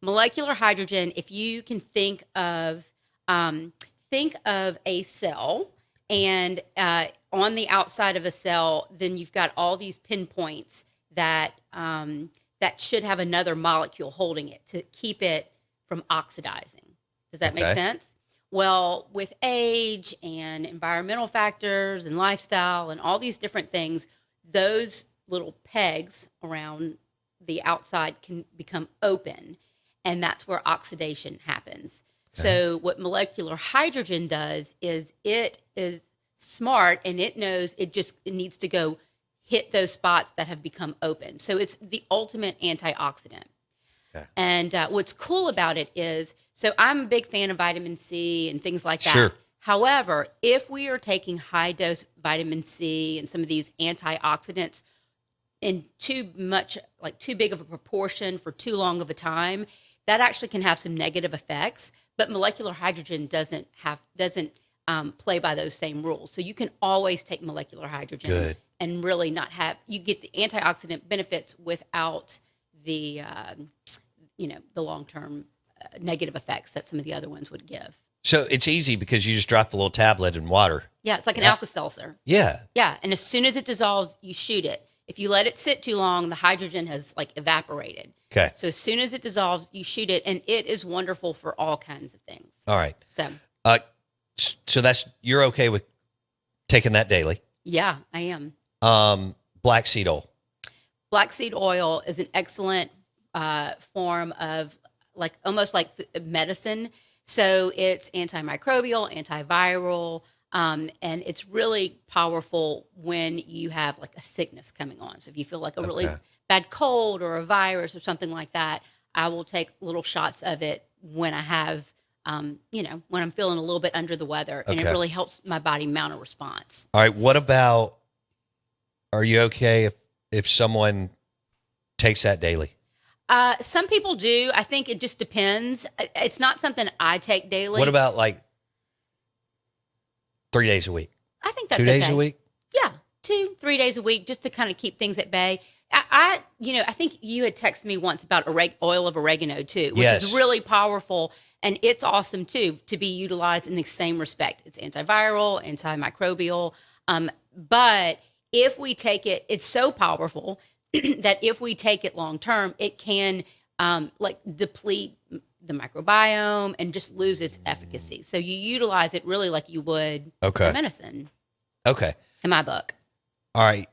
molecular hydrogen, if you can think of a cell, and on the outside of a cell, then you've got all these pinpoints that that should have another molecule holding it to keep it from oxidizing. Does that make sense? Well, with age and environmental factors and lifestyle and all these different things, those little pegs around the outside can become open, and that's where oxidation happens. So what molecular hydrogen does is it is smart, and it knows it needs to go hit those spots that have become open. So it's the ultimate antioxidant. Okay. And what's cool about it is, so I'm a big fan of vitamin C and things like that. Sure. However, if we are taking high dose vitamin C and some of these antioxidants in too big of a proportion for too long of a time, that actually can have some negative effects. But molecular hydrogen doesn't play by those same rules. So you can always take molecular hydrogen and really you get the antioxidant benefits without the the long-term negative effects that some of the other ones would give. So it's easy because you just drop the little tablet in water. Yeah, it's like an Alka-Seltzer. Yeah. Yeah, and as soon as it dissolves, you shoot it. If you let it sit too long, the hydrogen has evaporated. Okay. So as soon as it dissolves, you shoot it, and it is wonderful for all kinds of things. All right. So you're okay with taking that daily? Yeah, I am. Black seed oil. Black seed oil is an excellent form of almost like medicine. So it's antimicrobial, antiviral, and it's really powerful when you have a sickness coming on. So if you feel like a really bad cold or a virus or something like that, I will take little shots of it when I have, when I'm feeling a little bit under the weather, and it really helps my body mount a response. All right. What about, are you okay if someone takes that daily? Some people do. I think it just depends. It's not something I take daily. What about 3 days a week? I think that's 2 days a week? Yeah, 2-3 days a week, just to kind of keep things at bay. I think you had texted me once about oil of oregano too, which is really powerful, and it's awesome too to be utilized in the same respect. It's antiviral, antimicrobial, but if we take it, it's so powerful that if we take it long term, it can deplete the microbiome and just lose its efficacy. So you utilize it really like you would medicine. Okay. In my book. All right.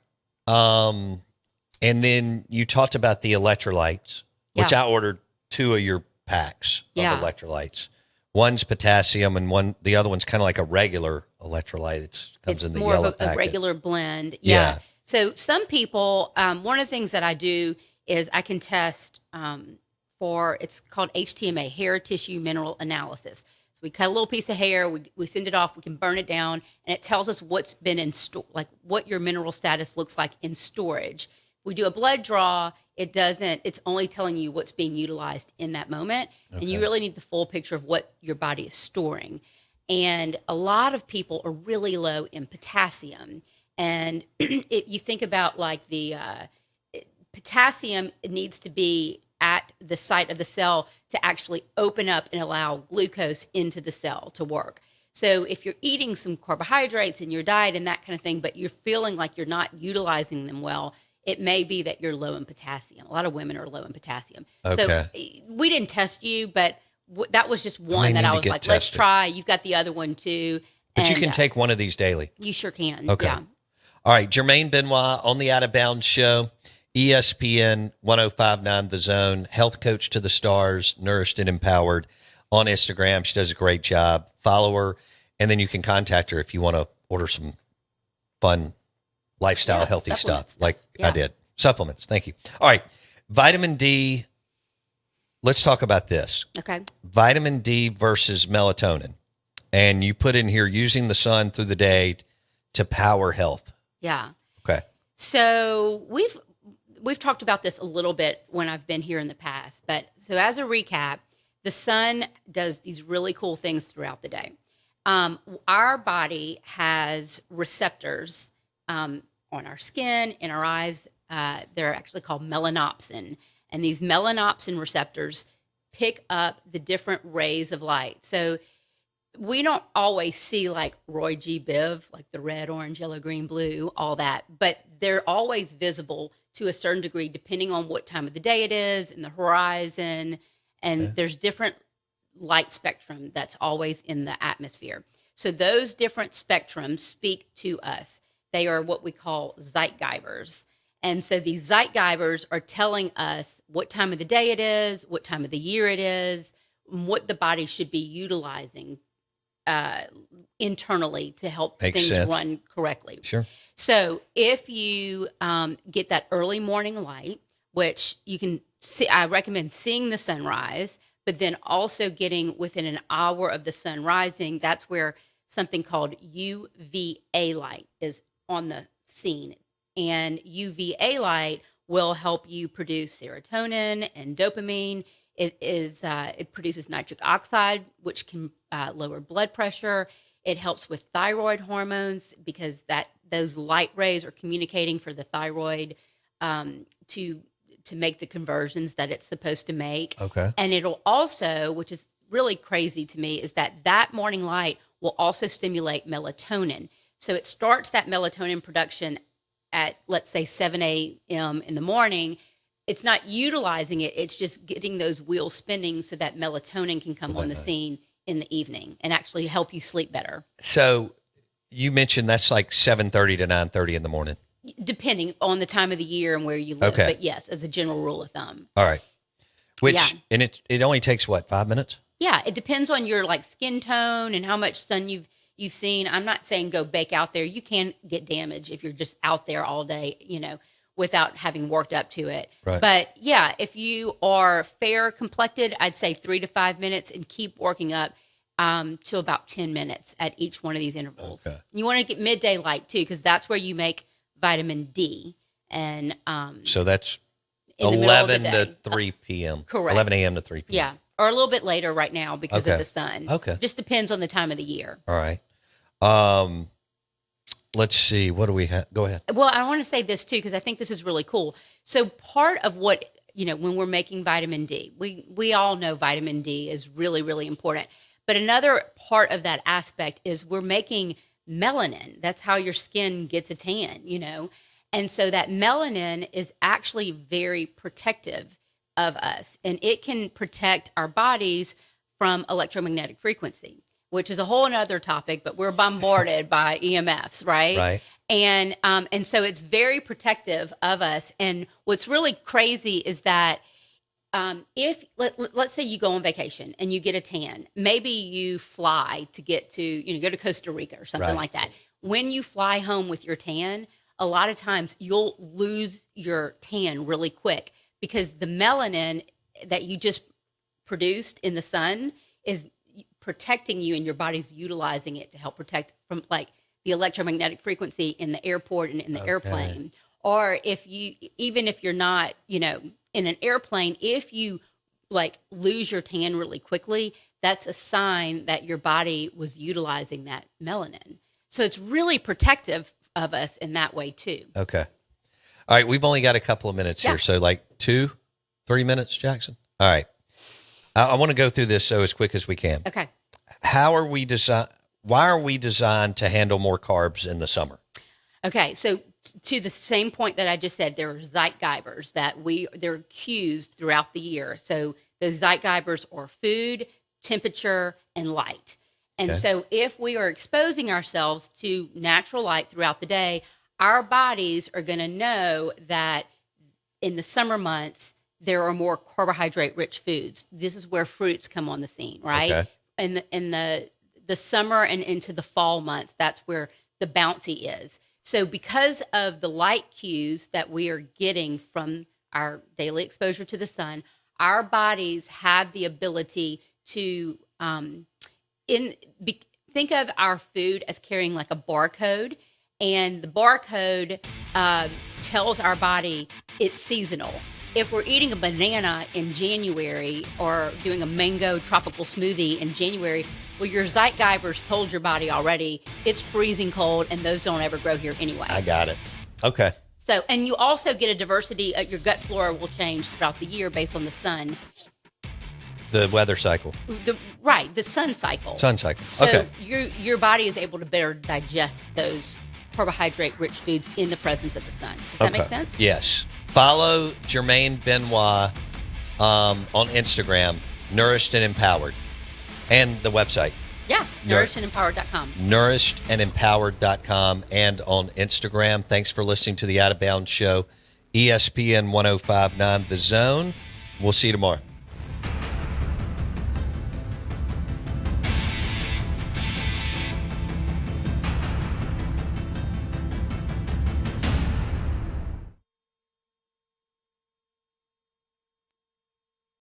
And then you talked about the electrolytes, which I ordered 2 of your packs of electrolytes. One's potassium, and the other one's kind of like a regular electrolyte. It's in the yellow packet. It's more of a regular blend. Yeah. So some people, one of the things that I do is I can test it's called HTMA, hair tissue mineral analysis. So we cut a little piece of hair, we send it off, we can burn it down, and it tells us what's been in store, what your mineral status looks like in storage. If we do a blood draw, it's only telling you what's being utilized in that moment. And you really need the full picture of what your body is storing. And a lot of people are really low in potassium. And you think about the potassium, it needs to be at the site of the cell to actually open up and allow glucose into the cell to work. So if you're eating some carbohydrates in your diet and that kind of thing, but you're feeling like you're not utilizing them well, it may be that you're low in potassium. A lot of women are low in potassium. So we didn't test you, but that was just one that I was like, let's try. You've got the other one too. But you can take one of these daily. You sure can. Okay. Yeah. All right. Germaine Benoit on the Out of Bounds Show, ESPN 1059 The Zone, health coach to the stars, nourished and empowered on Instagram. She does a great job. Follow her, and then you can contact her if you want to order some fun lifestyle, healthy stuff like I did. Supplements. Thank you. All right. Vitamin D. Let's talk about this. Okay. Vitamin D versus melatonin. And you put in here using the sun through the day to power health. Yeah. Okay. So we've talked about this a little bit when I've been here in the past, but so as a recap, the sun does these really cool things throughout the day. Our body has receptors on our skin, in our eyes. They're actually called melanopsin. And these melanopsin receptors pick up the different rays of light. So we don't always see like Roy G. Biv, like the red, orange, yellow, green, blue, all that, but they're always visible to a certain degree depending on what time of the day it is and the horizon. And there's different light spectrum that's always in the atmosphere. So those different spectrums speak to us. They are what we call zeitgebers. And so these zeitgebers are telling us what time of the day it is, what time of the year it is, what the body should be utilizing internally to help things run correctly. Sure. So if you get that early morning light, which you can see, I recommend seeing the sunrise, but then also getting within an hour of the sun rising. That's where something called UVA light is on the scene. And UVA light will help you produce serotonin and dopamine. It produces nitric oxide, which can lower blood pressure. It helps with thyroid hormones because those light rays are communicating for the thyroid to make the conversions that it's supposed to make. Okay. And it'll also, which is really crazy to me, is that morning light will also stimulate melatonin. So it starts that melatonin production at, let's say, 7 a.m. in the morning. It's not utilizing it. It's just getting those wheels spinning so that melatonin can come on the scene in the evening and actually help you sleep better. So you mentioned that's like 7:30 to 9:30 in the morning. Depending on the time of the year and where you live. Okay. But yes, as a general rule of thumb. All right. And it only takes what, 5 minutes? Yeah, it depends on your like skin tone and how much sun you've seen. I'm not saying go bake out there. You can get damage if you're just out there all day, without having worked up to it. Right. But yeah, if you are fair complected, I'd say 3 to 5 minutes and keep working up to about 10 minutes at each one of these intervals. Okay. You want to get midday light too, because that's where you make vitamin D. And so that's in the middle of the 11 to 3 p.m. Correct. 11 a.m. to 3 p.m. Yeah. Or a little bit later right now because of the sun. Okay. Just depends on the time of the year. All right. Let's see. What do we have? Go ahead. Well, I want to say this too, because I think this is really cool. So part of what, when we're making vitamin D, we all know vitamin D is really, really important. But another part of that aspect is we're making melanin. That's how your skin gets a tan, And so that melanin is actually very protective of us, and it can protect our bodies from electromagnetic frequency, which is a whole other topic, but we're bombarded by EMFs, right? Right. And so it's very protective of us. And what's really crazy is that if let's say you go on vacation and you get a tan, maybe you fly to get to, go to Costa Rica or something like that. When you fly home with your tan, a lot of times you'll lose your tan really quick because the melanin that you just produced in the sun is protecting you, and your body's utilizing it to help protect from like the electromagnetic frequency in the airport and in the airplane. Or even if you're not, in an airplane, if you like lose your tan really quickly, that's a sign that your body was utilizing that melanin. So it's really protective of us in that way too. Okay. All right. We've only got a couple of minutes here. So like 2-3 minutes, Jackson. All right. I want to go through this as quick as we can. Okay. Why are we designed to handle more carbs in the summer? Okay. So to the same point that I just said, there are zeitgebers they're cues throughout the year. So those zeitgebers are food, temperature, and light. And so if we are exposing ourselves to natural light throughout the day, our bodies are going to know that in the summer months, there are more carbohydrate-rich foods. This is where fruits come on the scene, right? Okay. In the summer and into the fall months, that's where the bounty is. So because of the light cues that we are getting from our daily exposure to the sun, our bodies have the ability to think of our food as carrying like a barcode, and the barcode tells our body it's seasonal. If we're eating a banana in January or doing a mango tropical smoothie in January, well, your zeitgebers told your body already it's freezing cold, and those don't ever grow here anyway. I got it. Okay. So, and you also get a diversity. Your gut flora will change throughout the year based on the sun. the weather cycle. The sun cycle. Sun cycle. So okay. your body is able to better digest those carbohydrate-rich foods in the presence of the sun. Does that make sense? Yes. Follow Germaine Benoit on Instagram, Nourished and Empowered, and the website. Yeah, nourishedandempowered.com. Nourishedandempowered.com and on Instagram. Thanks for listening to the Out of Bounds Show, ESPN 105.9 The Zone. We'll see you tomorrow.